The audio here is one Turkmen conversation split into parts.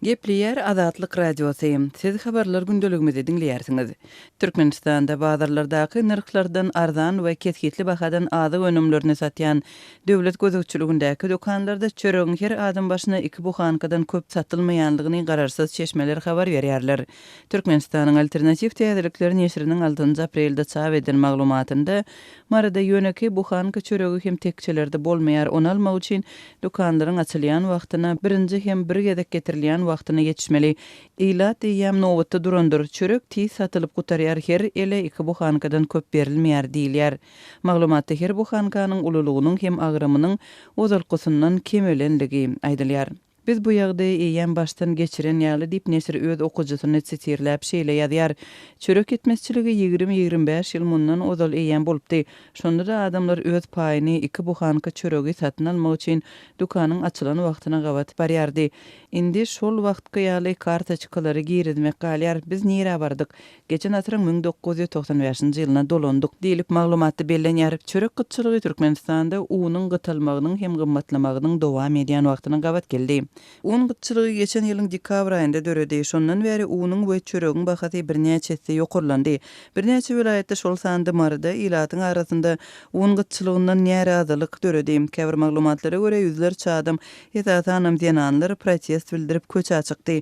Gepliyer Azatlyk Radiosyym. Siz habarlar gündeligimizi dinleýärsiňiz. Türkmenistanda bazarlardaky narhlardan arzan we keskitli bahadan azyk önümlerini satýan döwlet gözükçüligindäki dokanlarda çöregiň her adam başyna 2 buhankadan köp satylmaýanlygyny gararsyz çeşmeler habar berýärler. Türkmenistanyň Alternativ Täzelikler neşriniň 6 aprelde çap edilen maglumatynda marada ýöneki buhanka çöregi hem tekçelerde bolmaýar onu almak üçin dokanlaryň açylýan wagtyna birinji hem bir gedek getirilýän wagtyna yetişmeli. İlat ýam nowatda durandyr. Çörek tiz satylyp gutarýar, her ele 2 buhankadan köp berilmeýär diýilýär. Maglumatda her buhankanyň ululugynyň hem agrymynyň ozalkysyndan kemelenligi aýdylýar. Biz bu ýagdaýy eýen başdan geçiren ýaly dip nesir öz okujasyny sitirläp şeýle ýazýar. Çörek etmezçiligi 20-25 ýyl mundan ozal eýen bolupdy. Şonda da adamlar öz paýyny 2 buhanka çöregi satyn almak üçin dukanyň açylan wagtyna gabat barýardy. Indi şol wagtga ýaly kartaçkalary girizmek galýar. Biz nire bardyk? Geçen asyryň 1995-nji ýylyna dolandyk diýilip maglumatda bellenýär. Çörek gytçylygy Türkmenistanda unyň gytylmagynyň hem gymmatlamagynyň dowam edýän wagtyna gabat geldi. Un gytçylygy geçen ýylyň dekabr aýynda döredi. Şondan beri unyň we çöregiň bahasy birnäçesi ýokurlandy. Birnäçe vilayetde şol sanda marada ilatyň arasynda un gytçylygyndan närazylyk döredi. Käbir maglumatlara görä ýüzlerçe adam ýetatanam diýenler protest bildirip köçe çykdy.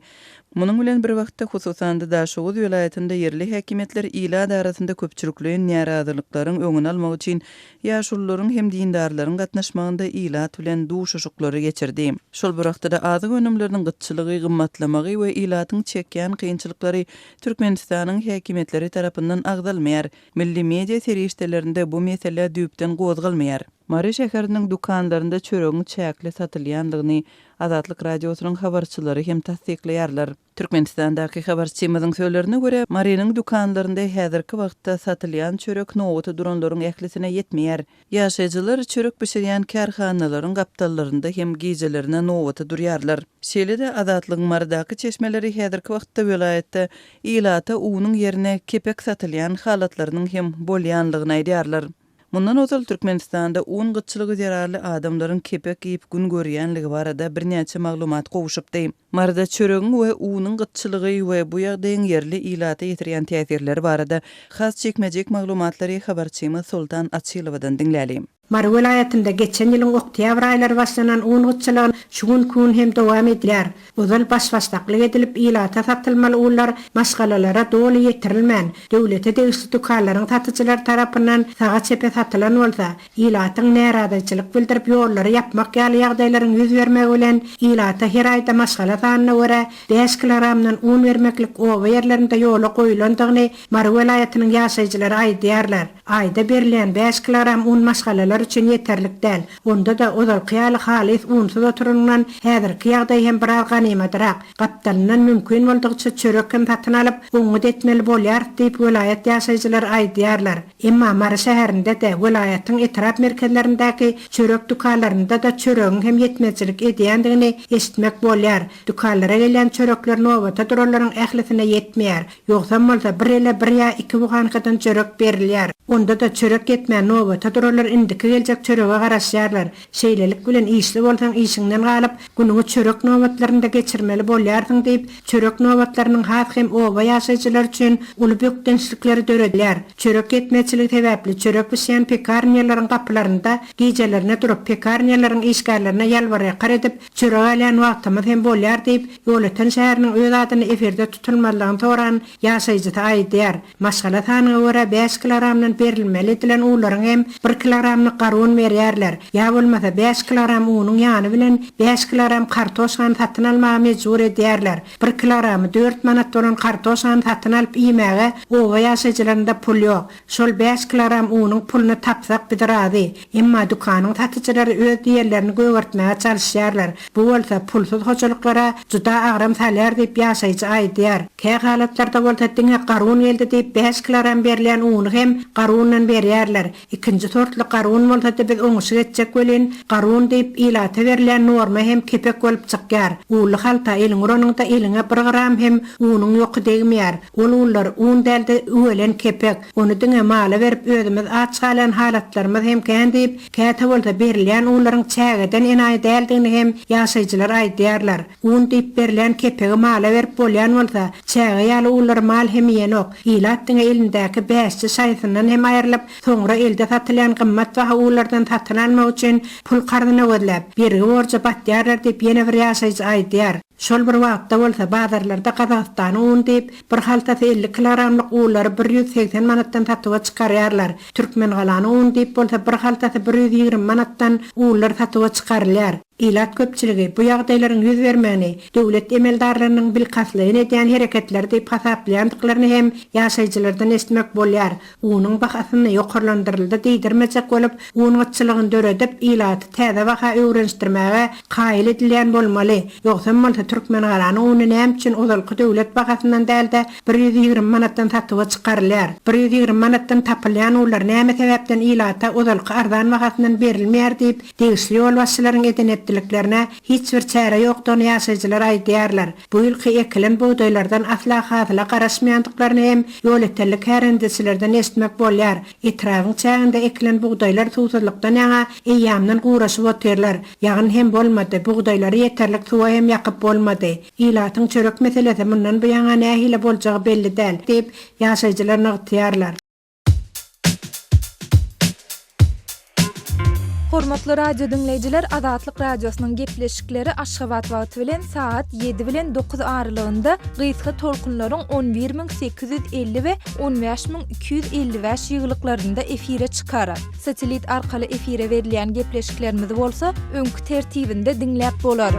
Munyň bilen bir wagtda hususan da Şoğuz vilayetinde yerli häkimetler ila arasynda köpçülikliň närazylyklaryň öňüni almak üçin ýaşullaryň hem dindarlaryň gatnaşmagynda ila bilen duşuşuklary geçirdi. Şol bir wagtda azyk önümleriniň gytçylygy, gymmatlamagy we ilatyň çekýän kynçylyklary Türkmenistanyň häkimetleri tarapyndan agdalmaýar. Milli media serişdelerinde bu mesele düýpden gozgalmaýar. Mary şäheriniň dukanlarynda çöregiň çäkli satylýanlygyny Azatlyk Radiosynyň habarçylary hem tasdikleýärler. Türkmenistandaky habarçymyzyň söýlerine görä, Marynyň dukanlarynda häzirki wagtda satylýan çörek nowaty duranlaryň ählisine ýetmeýär. Ýaşaýjylar çörek pişirýän kärhanalaryň gaptallarynda hem gijelerine nowaty durýarlar. Şeýle-de Azatlyk Mardaky çeşmeleri häzirki wagtda vilayetde ilata unyň ýerine kepek satylýan halatlarynyň hem bolýanlygyny aýdýarlar. Mundan ozal Türkmenistanda un gytçylygy zararly adamlaryň kepek giýip gün görýänligi barada birnäçe maglumat gowuşupdy. Marda çöregiň we unyň gytçylygy we bu ýagdaýyň yerli ilata ýetirýän täsirleri barada has çekmejek maglumatlary habarçymy Sultan Açylowadan dinläli. Mary vilayetinde geçen ýylyň oktýabr aýlary başlanan un gytçylygyny şugun gün hem dowam edýär. Ozal başbastaklyk edilip ilata satylmaly unlar maşgalalara doly ýetirilmän. Döwlete degişli dukanlaryň satyjylar tarapyndan saga çepe satylan bolsa, ilatyň närazyçylyk bildirip ýollary ýapmak ýaly ýagdaýlaryň ýüz bermegi bilen ilata her aýda maşgala sanyna görä 5 kilogramdan un bermeklik owa ýerlerinde ýola goýulandygyny Mary vilayetiniň ýaşaýjylary aýdýarlar. Aýda berilen 5 kilogram un maşgalalar üçin ýeterlik däl. Onda da ozal ýaly halis unsuz oturundan häzirki ýagdaý hem bir ganimetrak. Gaptalyndan mümkin boldukça çörek hem satyn alyp öňüde etmeli bolýar diýip vilayet ýaşaýjylary aýdýarlar. Emma Mary şäherinde de vilayetiň etrap merkezlerindäki çörek dukanlarynda da çöregiň hem ýetmezçilik edýändigini eşitmek bolýar. Dukanlara gelen çörekler nowata duralaryň ählisine ýetmeýär. Ýoksa bolsa bir ele 1 ýa 2 buhankadan çörek berilýär. Onda da çörek etmän nowata duralar indiki geljek çörege garaşýarlar. Şeýlelik bilen işli bolsaň işiňden galyp günüňi çörek nowatlarynda geçirmeli bolýarsyň diýip çörek nowatlarynyň has hem owa ýaşaýjylar üçin uly bökdençlikleri dörediler. Çörek etmezçiligi sebäpli çörek pişirýän pekarniýalaryň gapylarynda gijelerine durup pekarniýalaryň işgärlerine ýalbarýar edip çörek alýan wagtymyz hem bolýar diýip Ýolatan şäheriniň öz adyny eferde tutulmalygyny soran ýaşaýjy aýdýar. Maşgala sanyna görä 5 kilogramdan berilmeli edilen unlaryň hem 1 kilogramny garun berýärler. Ýa bolmasa 5 kilogram unyň ýany bilen 5 kilogram kartoşany satyn almagy mejbur edýärler. 1 kilogramy 4 manat bolan kartoşany satyn alyp ýemege owa ýaşaýjylarynda pul ýok. Şol 5 kilogram unyň puluny tapsak bidiradi. Emma dukanyň satyjylary öz diýerlerini göwürtmäge çalışýarlar. Bu bolsa pulsuz hoçalyklara juda agram salýar diýip ýaşaýjy aýdýar. Käy halatlarda bolsa diňe garun geldi diýip 5 kilogram berilýän uny hem garundan berýärler. Ikinji sortly garun şoň bolsa biz oňuşy etjek welin garun diýip ilata berilen norma hem kepek bolup çykýar. Uly halta eliň uranyňda eliňe bir gram hem unyň ýoky degmeýär. Ular un däldi ölen kepek. Onu diňe mala berip özümiz açgalan halatlarymyz hem kän diýip käte bolsa berilen ularyň çägeden enaý däldigini hem ýaşaýjylar aýdýarlar. Un diýip berilen kepegi mala berip bolýan bolsa çäge ýaly ular mal hem ýenok. Ilat diňe elindäki bäşçi saýsyndan hem aýrylyp soňra elde satylan gymmat baha ulardan satylmagy üçin pul gardyna ödläp biri borja batýarlar diýip ýene bir ýaşaýjy aýdýar. Şol bir wagtda bolsa bazarlarda Kazakstany un diýip bir haltasy 50 kilogramlyk ulary 180 manatdan satyp çykarýarlar. Türkmen galany un diýip bolsa bir haltasy 120 manatdan ular satyp çykarylýar. İlat köpçüligi bu ýagdaýlaryň ýüz bermegini döwlet emeldarlarynyň bilkaslygyny edýän hereketler diýip hasaplaýandyklaryny hem ýaşaýjylardan esmek bolýar. Unyň bahasyny ýokarlandyryldy diýdirmejek bolup, unyňçylygyny döredip ilaty täze baha öwrenişdirmäge gaýl edilýän bolmaly. Ýoksa Türkmen galany uny näme üçin ozalky döwlet bahasyndan dälde 120 manatdan satyp çykarylýar. 120 manatdan tapylýan ular näme sebäpden ilata ozalky arzan bahasyndan berilmeýär diýip degişli ýol başçylaryň etnetliklerine hiç bir çäre ýokdygyny ýaşaýjylar aýdýarlar. Bu ýylky ekilen buğdaýlardan asla hazyla garaşmaýandyklaryny hem ýol etlerlik härendesilerden esmek bolýar. Etrawyň çäginde ekilen buğdaýlar suwsuzlykdan ýa eýýamdan guraşyp oturýarlar. Ýagyn hem bolmady, buğdaýlary ýeterlik suwa hem ýakyp bolmady. Ilatyň çörek meselesi mundan bu ýaňa nähile boljagy belli däl diýip ýaşaýjylar nagtýarlar. Hormatly radio dinleyijiler, Azatlyk radiosynyň gepleşikleri Aşgabat wagty bilen saat 7 bilen 9 aralygynda gysga tolkunlaryň 11850 we 15255 ýyglyklarynda efire çykarar. Satelit arkaly efire berilýän gepleşiklerimiz bolsa öňkü tertibinde dinläp bolar.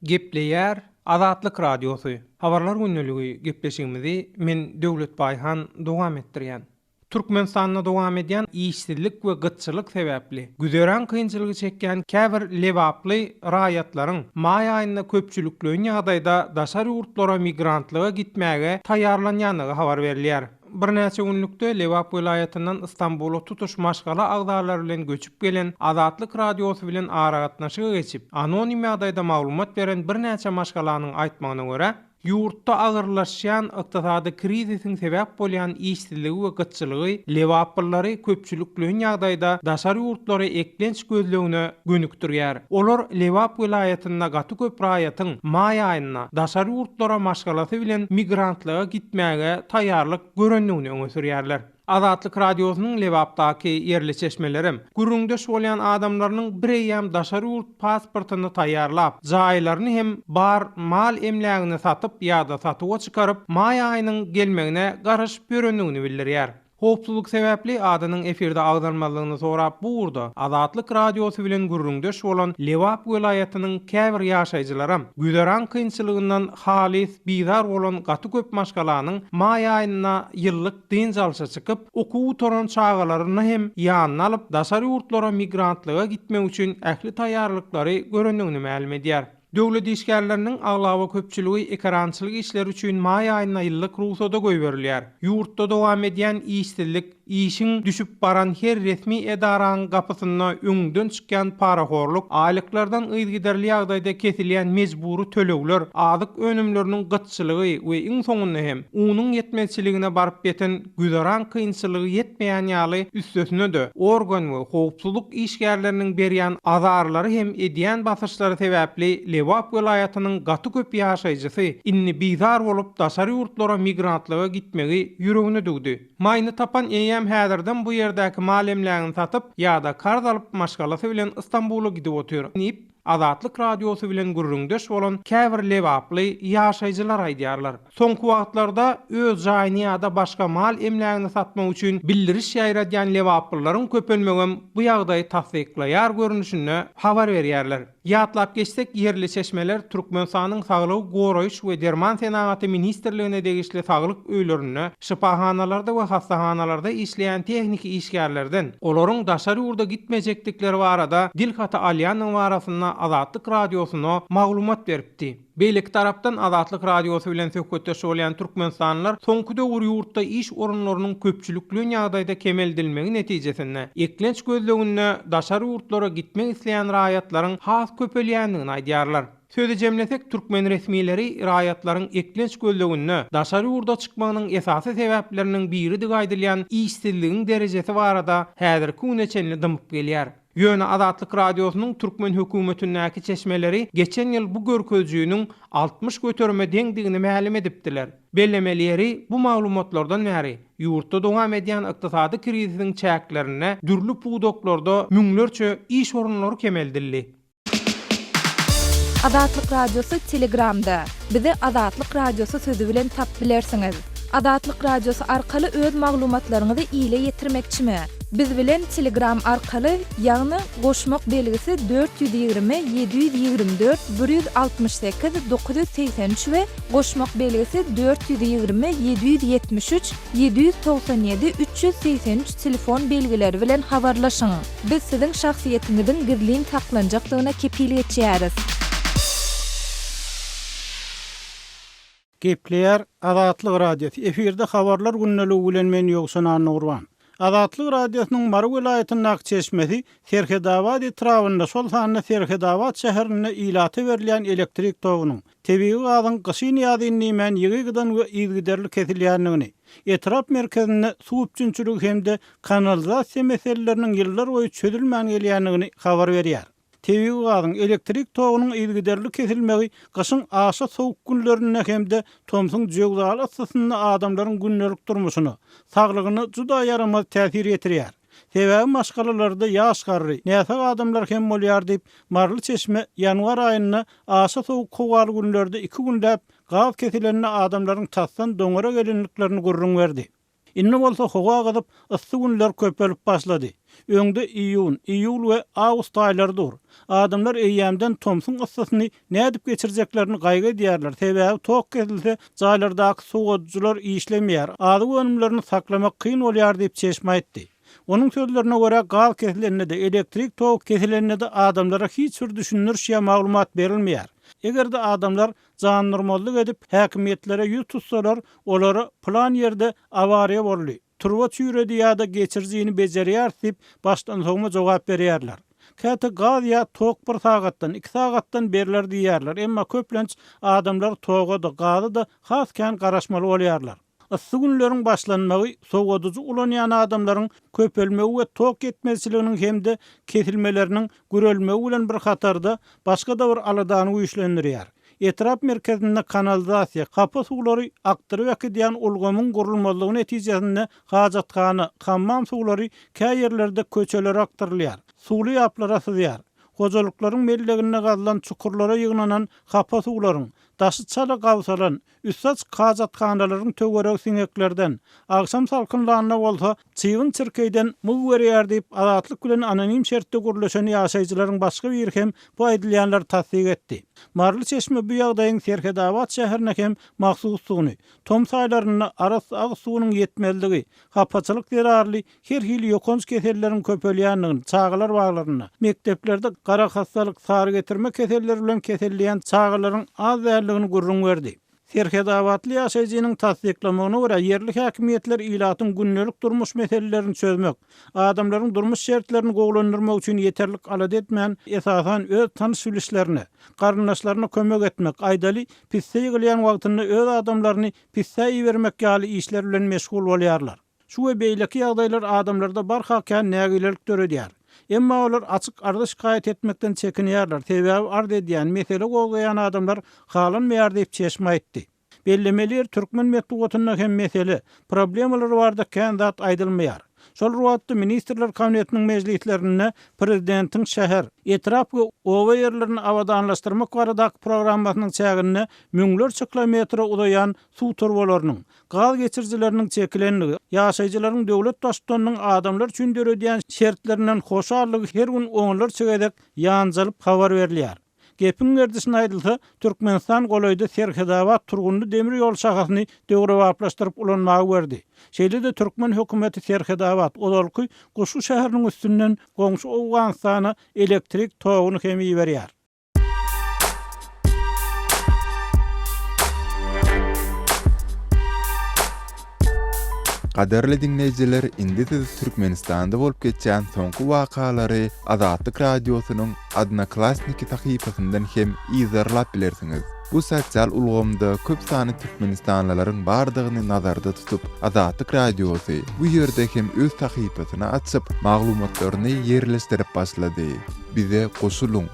Gepleýär Azatlyk radiosu. Habarlar günneligi gepleşigimizi men Döwlet Baýhan dowam etdirýän. Türkmenistanda dowam edýän işsizlik we gytçylyk sebäpli güzeran kynçylygy çekýän käbir lewaply raýatlaryň maý aýynda köpçülikleýän ýagdaýda daşary ýurtlara migrantlyga gitmäge taýýarlanýanyny habar berilýär. Bir näçe günlükde Lewap vilayatyndan Istanbula tutuş maşgala agdarlar bilen göçüp gelen Azatlyk radiosu bilen aragatnaşyga geçip anonim ýagdaýda maglumat beren bir näçe maşgalanyň aýtmagyna görä ýurtda agyrlaşýan ykdysady krizisiň sebäp bolýan işsizligi we gytçylygy Lewaplary köpçülikleýän ýagdaýda daşary ýurtlary eklenç gözlegine gönükdirýär. Olar Lewap vilayatynda gaty köp raýatyň maý aýyna daşary ýurtlara maşgalasy bilen migrantlyga gitmäge taýýarlyk görendigini öňe sürýärler. Azatlyk radiosynyň Lewapdaky yerli çeşmelerim gürüňde bolýan adamlarynyň bireýem daşary ýurt pasportyny taýýarlap, jaýlaryny hem bar mal emlägini satyp ýa-da satyp çykaryp maý aýynyň gelmegine garaşyp görendigini bildirýär. Hopsuzluk sebäpli adynyň efirde agdarmalygyny sorap buğurda Azatlyk radiosu bilen gürrüňde bolan Lewap vilayatynyň käbir ýaşaýjylarym güzeran kynçylygyndan halis bizar bolan gaty köp maşgalanyň maý aýyna ýyllyk dyn jalşa çykyp okuw toran çağalaryny hem ýanyna alyp daşary ýurtlara migrantlyga gitmek üçin ähli taýýarlyklary görendigini ma'lum edýär. Döwlet işgärleriniň aglawa köpçüligi ekrançylyk işleri üçin maý aýyna ýyllyk ruhsata goýberilýär. Ýurtda dowam edýän işsizlik, işiň düşüp baran her resmi edaranyň gapysyna öňden çykýan paraxorluk, aýlyklardan ýygydarly ýagdaýda kesilýän mejbury tölegler, adyk önümleriniň gytçylygy we iň soňunda hem unyň ýetmezçiligine baryp beten güzeran kynçylygy ýetmeýän ýaly üstesine de organ we howpsuzlyk işgärleriniň berýän azarlary hem edýän basyşlary sebäpli Lewap vilayatynyň gaty köp ýaşaýjysy inni bizar bolup daşary ýurtlara migrantlyga gitmegi ýüregine dugdy. Maýny tapan eýem häzirden bu ýerdäki mal emlägini satyp ýa-da karz alyp maşgalasy bilen Istanbula gidip oturýar. Azatlyk radiosu bilen gürrüňde bolan käbir Lewaply ýaşaýjylar aýdýarlar. Soňky wagtlarda öz jaýyny ýa-da başga mal emlägini satmak üçin bildiriş ýaýradýan Lewaplylaryň köpelmegem bu ýagdaýy tasdikleýär görünüşine habar berýärler. Ýatlap geçsek yerli çeşmeler Türkmenistanyň Saglyk goraýyş we derman senaty ministrligine degişli saglyk öýlerine, şypahanalarda we hastahanalarda işleýän tehnik işgärlerden olaryň daşary ýurda gitmejekdikleri barada dil hata alýanyň barasyna Azatlyk Radiosyna maglumat beripdi. Beýleki tarapdan Azatlyk Radiosu bilen söhbetdeş bolýan türkmenstanlylar soňky döwür ýurtda iş orunlarynyň köpçülikli ýagdaýda kemeldilmegi netijesinde eklenç gözleginde daşary ýurtlara gitmek isleýän raýatlaryň has köpelýändigini aýdýarlar. Söze jemlesek türkmen resmileri raýatlaryň eklenç gözleginde daşary ýurda çykmagynyň esasy sebäpleriniň biri diýip aýdylýan işsizligiň derejesi barada häzirki güneçenli dymyp gelýär. Ýöne Azatlyk Radiosynyň türkmen hökümetindäki çeşmeleri geçen ýyl bu görkezjüýüniň 60 göterme deňdigini ma'lum edipdiler. Bellemeleri bu maglumatlardan näri ýurtda dowam edýän ykdysady krizisiň çäklerine dürli puwdoklarda müňlerçe iş orunlary kemeldildi. Azatlyk Radiosu Telegramda. Bizi Azatlyk Radiosu sözü bilen tap bilersiňiz. Azatlyk Radiosu arkaly öz maglumatlaryňyzy ýyla ýetirmekçimi? Biz bilen Telegram arkaly ýagny goşmak belgisi 420 724 168 983 we goşmak belgisi 420 773 797 383 telefon belgileri bilen habarlaşyň. Biz siziň şahsiýetiňiziň gizlin taklanjakdygyna kepillik etýäris. Gepleýär Azatlyk Radiosu. Efirde habarlar günneligi bilen men ýoksan Nurwan. Azatlyk Radiosynyň Marw vilayatynyň çeşmesi Serhedabad etrafynda şol sanyna Serhedabad şäherine ýylaty berilýän elektrik togunyň tebii gazyň gysyn ýadyny men ýygydan we ýygyderli kesilýändigini, etraf merkezinde suw üçinçiligi hemde kanalizasiýa meseleleriniň ýyllar boýy çözülmän gelýändigini habar berýär. Tebii gazyň elektrik togunyň ýygyderli kesilmegi gyşyň aşa sowuk günlerine hemde Tomsun jögdaly asasyny adamlaryň günnelik durmuşyny, saglygyny juda ýaramaz täsir etdirýär. Sebäbi maşgalalarda ýaş garry, näse adamlar hem bolýar diýip Marly çeşme ýanwar aýyna aşa sowuk gowaly günlerde 2 günläp gaz kesilenine adamlaryň tasdan doňara gelenliklerini gurrun berdi. Inne bolsa howa gazyp ysy günler köpelip başlady. Öňde iýun, iýul we awgust aýlardyr. Adamlar eýýämden Tomsun yssyny nädip geçirjeklerini gaýga edýärler. Sebäbi tok kesilse jaýlardaky suwatjylar işlemýär. Ady önümlerini saklamak kyn bolýar diýip çeşme aýtdy. Onun sözlerine göre gaz kesilenine de elektrik tok kesilenine de adamlara hiç bir düşünürşe maglumat berilmeýär. Egerde adamlar jandarmallyk edip häkimetlere ýüz tutsalar, olara plan ýerde awariýa boldy. Turwa çüýredi ýa-da geçirjini bejerýär diýip başdan soňa jogap berýärler. Käte gaz ýa tok 1 sagatdan 2 sagatdan beriler diýärler. Emma köplenç adamlar toga da gazy da hasken garaşmaly bolýarlar. Ysy günleriň başlanmagy sowadyjy ulanýan adamlaryň köpelmegi we tok etmezçiliginiň hemde kesilmeleriniň görelmegi bilen bir hatarda başga da bir aladany güýçlendirýär. Etraf merkezinde kanalizasiýa, kapı suwlary aktyryp ekidýän ulgamyň gurulmalygyny netijesinde hajatkany, hammam suwlary käý ýerlerde köçelere aktyrylýar. Suwly ýaplara syzýar. Hojalyklaryň mellegine gazylan çukurlara ýygnanan kapı suwlaryň daşy çala gawsalan, üstsaç hajatkanylaryň töwerek siňeklerden, agşam salkynlaryna bolsa çyýgyn çirkeýden mul berýär diýip Azatlyk bilen anonim şertde gurulşan ýaşaýjylaryň başga bir hem bu aýdylýanlar tasdik etdi. Marly çeşme bu ýagdaýyň Serhedabad şäherine hem mahsuslygyny, tom saýlaryna aras ag suwunyň ýetmezligi, hapaçylyk zerarly her hil ýokonç keselleriniň köpelýändigini, çağlar baglaryna, mekteplerde gara hastalyk sary getirme keselleri bilen keselleýän çağlaryň az därligini gurrun berdi. Serhedabadly ýaşaýjynyň tasdiklamagyna görä ýerli häkimetler ýylatyň günnelik durmuş meselelerini çözmek, adamlaryň durmuş şertlerini gowlandyrmak üçin ýeterlik alat etmän esasan öz tanış bilişlerini, garyndaşlaryna kömek etmek, aýdaly pisse ýygylýan wagtynda öz adamlaryny pisse ýermek ýaly işler bilen meşgul bolýarlar. Şu we beýleki ýagdaýlar adamlarda barhakän nägilelik töredýär. Emma olar açyk arda şikayet etmekden çekinýärler. Sebäbi arda edýän mesele gowgaýan adamlar halanmaýar diýip çeşme aýtdy. Bellemeler türkmen medeniýetinde hem mesele, problemler barda kän zat aýdylmaýar. Şol ruwatda ministrler kabinetiniň mejlislerinde prezidentiň şäher, etraf we owa ýerlerini awadanlaşdyrmak baradaky programmasynyň çägine müňlerçe kilometre uzayan suw turbalarynyň, gaz geçirjileriniň çekilenligi, ýaşaýjylaryň döwlet daşdanyň adamlar üçin döredýän şertlerinden hoşarlygy her gün oňlar çegedek ýanjalyp habar berilýär. Gepin gerdisine aýdylsa, Türkmenistan golaýda Serhedabad turgunly demir ýol şahasyny döwre waplaşdyryp ulanmagy berdi. Şeýle de Türkmen hökümeti Serhedabad odalky Guşu şäheriniň üstünden goňşy Awganistana elektrik toguny hem ýiberýär. Qadarly dinleyijiler, indi siz Türkmenistanda bolup geçen soňky wakalary Azatlyk radiosynyň Odnoklassniki sahypasyndan hem izarlap bilersiňiz. Bu sosial ulgamda köp sany Türkmenistanlylaryň bardygyny nazarda tutup, Azatlyk radiosy bu ýerde hem öz sahypasyny açyp, maglumatlaryny ýerleşdirip başlady. Bize goşuluň.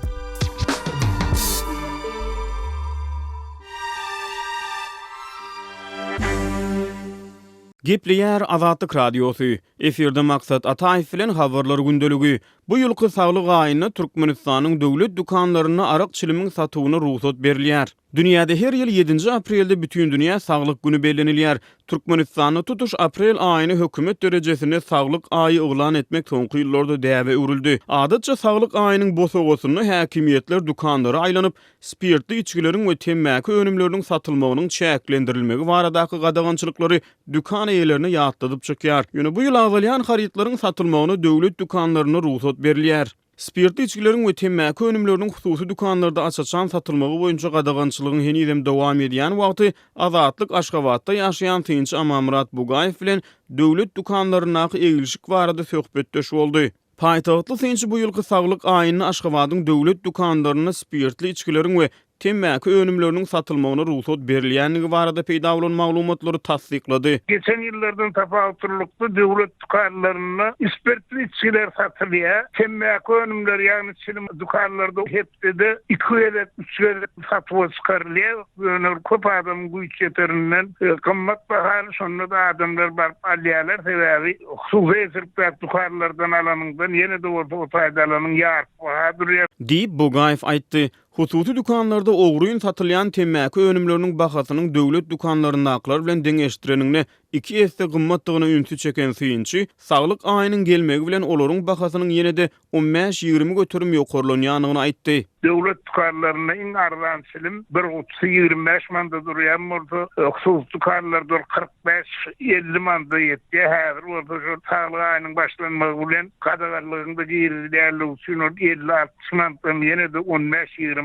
Gepleýär Azatlyk radiosu. Eferde maksat Ataýew bilen habarlar gündeligi. Bu ýylky saglyk aýyna Türkmenistanyň döwlet dukanlaryna arak çilimiň satywyna ruhsat berilýär. Dünýäde her ýyl 7 aprelde bütün dünýä saglyk güni bellenilýär. Türkmenistanyň tutuş aprel aýyny hökümet derejesinde saglyk aýy oglan etmek soňky ýyllarda däwe urildi. Adatça saglyk aýynyň bosogosyny häkimiýetler dukanlary aýlanyp, spirtli içgileriň we temmäki önümleriniň satylmagynyň çäklendirilmegi baradaky gadagançylyklary dukan eýlerine ýatladyp çykýar. Ýöne bu ýyl awalýan haritlaryň satylmagyny döwlet dukanlaryna ruhsat berilýär. Spirtli içgileriň we temmäki önümleriniň hususy dukanlarda açaçan satylmagy boýunça gadagançylygyň henüzem dowam edýän wagty Azatlyk Aşgabatda ýaşaýan Tinç Amamrat Bugaýew bilen döwlet dukanlaryna egilşik barada söhbetdeş boldy. Paýtagtly Tinç bu ýylky saglyk aýyny Aşgabatyň döwlet dukanlaryna spirtli içgileriň we temmäki önümleriniň satylmagyna ruhsat berilýänligi barada peýda bolan maglumatlary tasdiklady. Geçen ýyllardan tapawutyrlykda döwlet dukanlaryna spirtli içkiler satylýar. Temmäki önümler ýagny çilim dukanlarda hepde 2 ýerden 3 ýerden satyp çykarylýar. Ýöne köp adam güýç ýeterinden kymmat bahary şonda da adamlar baryp alýarlar. Sebäbi hususy spirtli dukanlardan alanyňdan ýene de orta paýdalanyň ýar bahadyr diýip Bugaýew aýtdy. Hususy dukanlarda ogruýyn satylýan temmäki önümleriniň bahasynyň döwlet dukanlaryndakylar bilen deňeşdirenine 2 esse gymmatdygyny ünsü çeken syýynçy, saglyk aýynyň gelmegi bilen olaryň bahasynyň ýene-de 15-20 götürüm ýokarlanýanyny aýtdy. Döwlet dukanlaryna iň arzan çilim 1-25 manda durýan bolsa, hususy dukanlarda 45-50 manda ýetdi. Häzir bolsa şu saglyk aýynyň başlanmagy bilen gadaganlygyny da girilýärligi üçin 50-60 mandadan ýene-de 15-20%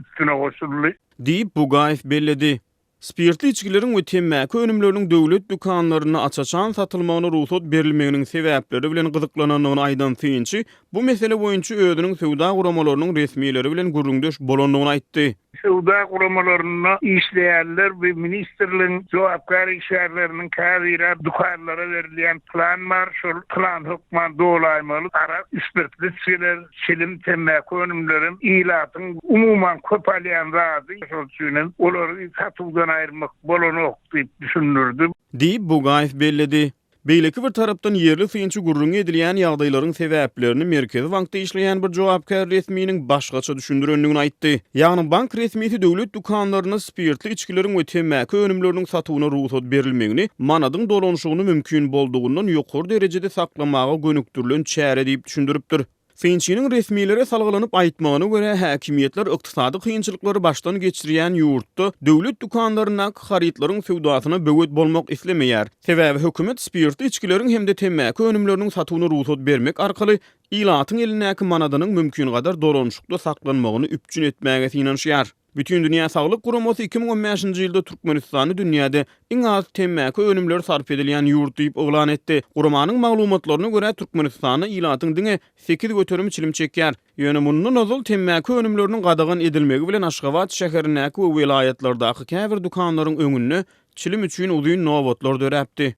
üstüne goşuldy. diýip Bugaýew belledi. Spirtli içgileriň we temmäki önümleriniň döwlet dukanlaryna açaçan satylmagyna ruhsat berilmeginiň sebäpleri bilen gyzyklananyny aýdan syýynçy, bu mesele boýunça özüniň sowda guramalarynyň resmiýetleri bilen gürrüňdeş bolanyny aýtdy. Sowda guramalaryna işleýärler we ministrligiň jogapkary işgärleriniň käbira dukanlara berilýän plan bar, şol plan hökman dolaýmaly ara spirtli içkiler, çilim temmäki önümlerin ilatyň umumyň köp alýan zady, şol üçin olary satyldan aýrmak bolany diýip düşünürdim. diýip Bugaýew belledi. Beýleki bir tarapdan ýerli syýynçy gurrun edilýän ýagdaýlaryň sebäplerini merkezi bankda işleýän bir jogapkär resmiýiniň başgaça düşündirendigini aýtdy. Ýagny bank resmiýeti döwlet dukanlaryna spirtli içkileriň we temmäki önümleriniň satywyna ruhsat berilmegini, manadyň dolanşygyny mümkin boldugundan ýokary derejede saklamaga gönükdirilen çäre diýip düşündiripdir. Syýynçynyň resmiýetlere salgylanyp aýtmagyna görä häkimiýetler ykdysady kynçylyklary başdan geçirýän ýurtda döwlet dukanlaryna haritlaryň sowdasyna böwet bolmak islemeýär. Sebäbi hökümet spirtli içkileriň hemde temmäki önümleriniň satywyna ruhsat bermek arkaly ilatyň elinäki manadanyň mümkin gadar dolanşykda saklanmagyny üpjün etmäge synanýar. Bütün dünýä saglyk guramasy 2015-nji ýylda Türkmenistany dünýäde iň az temmäki önümler sarf edilýän ýurt diýip oglan etdi. Guramanyň maglumatlaryna görä Türkmenistany ilatyň diňe 8 götürüm çilim çekýär. Ýöne mundan azal temmäki önümleriniň gadagan edilmegi bilen Aşgabat şäherindäki we vilayatlardaky käbir dukanlaryň öňünde çilim üçin uzun nowatlar döräpdi.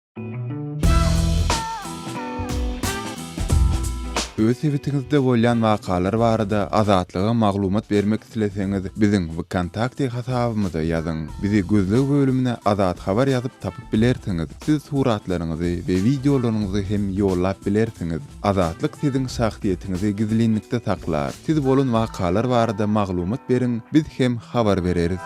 Öz evitingizde bolýan wakalar barada azatlyga maglumat bermek isleseňiz, biziň kontakty hasabymyza ýazyň. Bizi gözlegi bölümine azat habar ýazyp tapyp bilersiňiz. Siz suratlaryňyzy we videolaryňyzy hem ýollap bilersiňiz. Azatlyk siziň şahsiýetinizi gizlinlikde saklar. Siz bolan wakalar barada maglumat beriň, biz hem habar bereriz.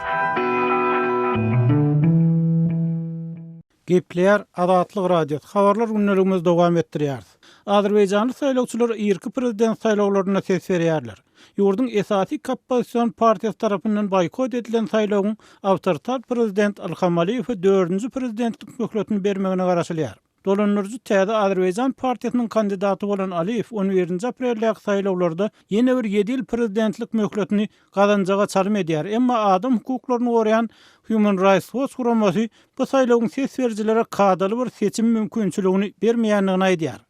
Gepleýär Azatlyk radiosu. Habarlar günneligimiz dowam etdirýär. Azerbaýjany saýlawçylar ýerki prezident saýlawlaryna ses berýärler. Ýurdun esasy Koppozisiýon partiýasy tarapyndan boykot edilen saýlawyň awtoritar prezident Ilham Aliýew 4-nji prezidentlik möhletini bermegine garaşylýar. Dolanırjy täze Azerbaýjan partiýasynyň kandidaty bolan Aliýew 11-nji aprelläki saýlawlarda ýene bir 7 ýyl prezidentlik möhletini gazanjaga çalym edýär. Emma adam hukuklaryny goraýan Human Rights Watch guramasy bu saýlawyň ses berjilere kadaly bir seçim mümkinçiligini bermeýändigini aýdýar.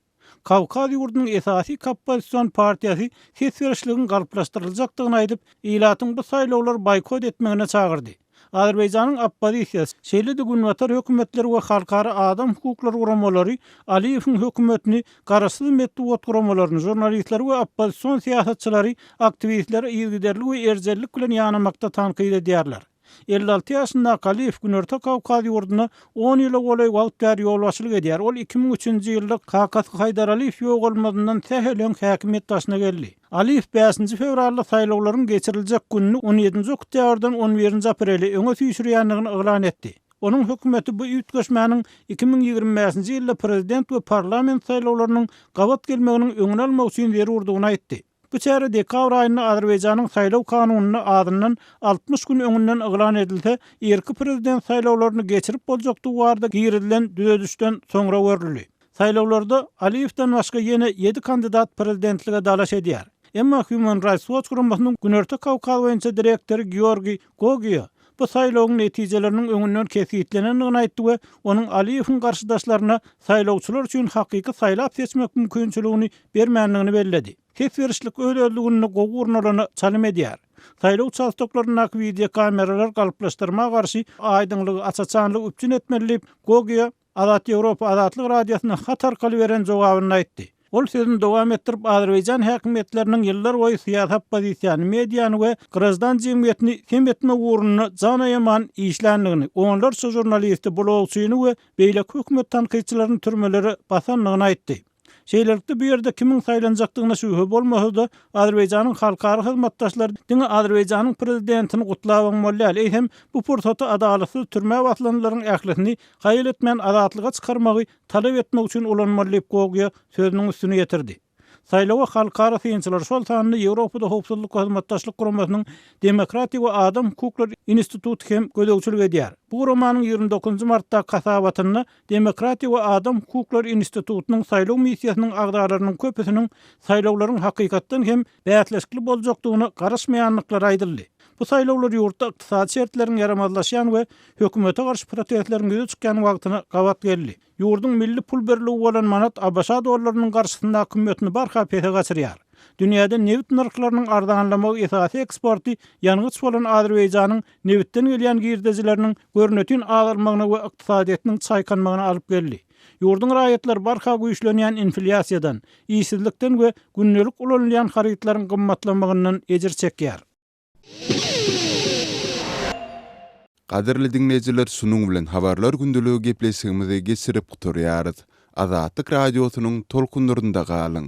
Kavkaz ýurdunyň esasy Opposision partiýasy ses berişligini galyplaşdyryljakdygyny aýdyp, ilatyň bu saýlawlar boykot etmegine çagyrdy. Azerbaýjanyň opposisiyasy, şeýle-de günwatar hökümetleri we halkara adam hukuklary guramalary Aliýewiň hökümetini garaşsyz metod guramalaryny jurnalistler we opposision siýasatçylary, aktivistler ýygyderlik we erjellik bilen ýanymakda tanqid edýärler. 56 ýaşyndaky Aliýew Günorta Kawkaz ýurduna 10 ýyla golay wagt ýolbaşçylyk edýär. Ol 2003-nji ýylda Kakas Haydar Aliýew ýogalmadynyň tähelen häkimet taşyna geldi. Aliýew 5-nji fevralda saýlawlaryň geçiriljek günni 17-nji oktýabrdan 11-nji apreli öňe süýşürýändigini eglan etdi. Onun hökümeti bu üýtgeşmäniň 2025-nji ýylda prezident we parlament saýlawlarynyň gawat gelmeginiň öňüne almak üçin berurdygyny aýtdy. Bu çäre dekabr aýynda Azerbaýjanyň saýlaw kanunyna adından 60 gün öňünden eglan edilse, erki prezident saýlawlaryny geçirip boljakdygy barada girilen düzedişden soňra görüldi. Saýlawlarda Aliýewden başga ýene 7 kandidat prezidentlige dalaş edýär. Emma Human Rights Watch guramasynyň Günorta Kawkaz boýunça direktori Georgiy Gogia bu saýlawyň netijeleriniň öňünden kesitlenendigini aýtdy we onuň Aliýewiň garşydaşlaryna saýlawçylar üçin hakyky saýlap seçmek mümkinçiligini bermänligini bellädi. Ses berişlik öýdürligini gowurnalana çalym edýär. Saýlaw çalstyklaryna video kameralar galyplaşdyrma garşy aýdyňlygy açaçanlyk üçin etmelip Gogia Azat Ýewropa Azatlyk radiosyna hat arkaly beren jogabyny aýtdy. Ol sözüni dowam etdirip Azerbaýjan häkimetleriniň ýyllar boýy syýasat pozisiýany, mediýany we grazdan jemgyýetini hem etme uğruna jana ýaman işländigini, onlarça jurnalisti, blogçyny we beýleki hökümet tanqidçilarynyň türmeleri basanlygyny aýtdy. Şeýlelikde bu ýerde kimin saýlanjakdygyna şübhe bolmasa da Azerbaýjanyň halkara hyzmatdaşlary diňe Azerbaýjanyň prezidentini gutlawan mollal eýsem bu pursatda adalatsız türme batlanlaryň ählisini gaýıl etmän azatlyga çykarmagy talap etmek üçin ulanmalyp goýgy sözüniň üstüne ýetirdi. Saýlawa halkara syýançylar şol sanyny Ýewropada howpsuzlyk we hyzmatdaşlyk guramasynyň Demokratiýa we Adam Hukuklary Instituty hem gödäwçilik edýär. Bu romanyň 29 martda kasabatyny Demokratiýa we Adam Hukuklary Institutynyň saýlaw missiýasynyň agdararynyň köpüsiniň saýlawlaryň hakykatdan hem bätleşikli boljakdygyny garaşmaýanlyklary aýdyldy. Bu saýlawlar ýurtda ykdysady şertleriniň yaramazlaşýan we hökümete garşy protestleriň güýje çykýan wagtyna gawat geldi. Ýurdun milli pul berligi bolan manat Abşa dollarynyň garşysynda hökümetini barha pete gaçyrýar. Dünýäde newit narklarynyň ardanlamagy esasy eksporty ýanygyç bolan Azerbaýjanyň newitden gelýän girdejileriniň görnetini agyrmagyna we ykdysadyetiniň çaýkanmagyna alyp geldi. Ýurdun raýatlar barha güýçlenýän inflasiýadan, işsizlikden we günnelik ulanýan harytlaryň gymmatlanmagyndan ejir çekýär. Qadirli dinleyijiler, şunuň bilen habarlar gündeligi gepleşigimizi geçirip guturýarys. Azatlyk radiosynyň tolkunlarynda galyň.